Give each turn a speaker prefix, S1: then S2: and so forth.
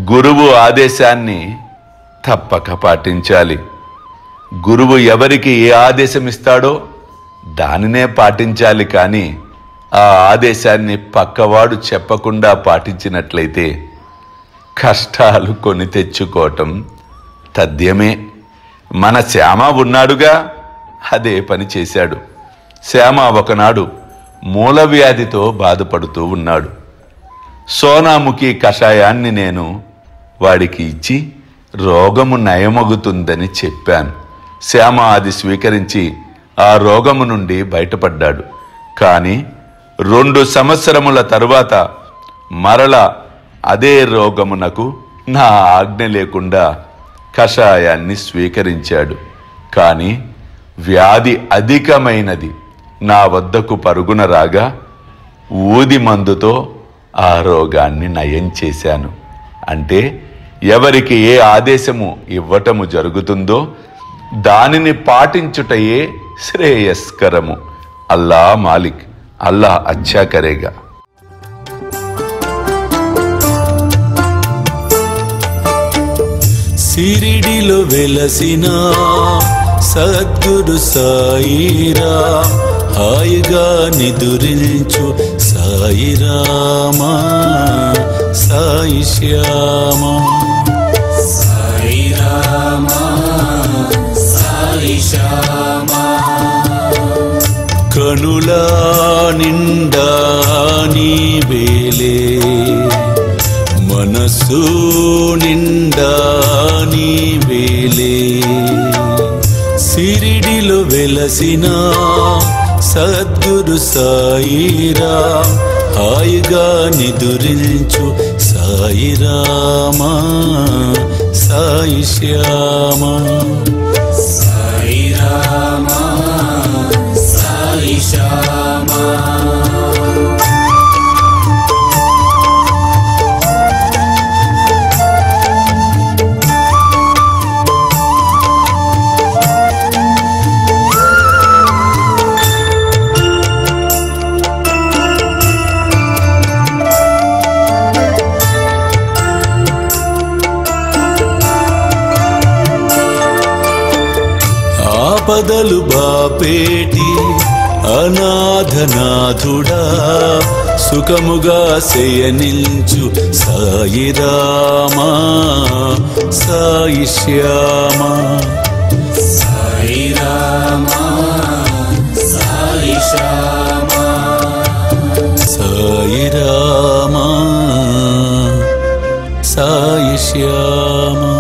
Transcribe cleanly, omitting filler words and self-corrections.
S1: గురువు ఆదేశాన్ని తప్పక పాటించాలి. గురువు ఎవరికి ఏ ఆదేశం ఇస్తాడో దానినే పాటించాలి. కానీ ఆ ఆదేశాన్ని పక్కవాడు చెప్పకుండా పాటించినట్లయితే కష్టాలు కొని తెచ్చుకోవటం తథ్యమే. మన శ్యామ ఉన్నాడుగా, అదే పని చేశాడు. శ్యామ ఒకనాడు మూలవ్యాధితో బాధపడుతూ ఉన్నాడు. సోనాముఖి కషాయాన్ని నేను వాడికి ఇచ్చి రోగము నయమగుతుందని చెప్పాను. శ్యామ అది స్వీకరించి ఆ రోగము నుండి బయటపడ్డాడు. కానీ 2 సంవత్సరముల తరువాత మరల అదే రోగమునకు నా ఆజ్ఞ లేకుండా కషాయాన్ని స్వీకరించాడు. కానీ వ్యాధి అధికమైనది. నా వద్దకు పరుగున రాగా ఊది మందుతో ఆ రోగాన్ని నయం చేశాను. అంటే ఎవరికి ఏ ఆదేశము ఇవ్వటము జరుగుతుందో దానిని పాటించుటయే శ్రేయస్కరము. అల్లా మాలిక్, అల్లా అచ్చా కరేగా.
S2: సిరిడిలో వెలసిన సద్గురు సాయిరా, హాయిగా నిదురించు సాయిరామా, సాయి శ్యామా.
S3: సాయిరామా, సాయి శ్యామా.
S2: కనుల నిండా నీవేలే, మనసు నిండా నీవేలే. సిరిడిలో వెలసిన సద్గురు సాయిరా, హాయిగా నిదురించు సాయిరామా, సాయి శ్యామా.
S3: సాయిరామా, సాయి శ్యామా.
S2: ఆపదలు బాపేటి అనాథనాథుడా, సుఖముగా శయనించు సాయిరామా, సాయి శ్యామా.
S3: సాయిరామా, సాయి శ్యామా.
S2: సాయిరామా, సాయి శ్యామా.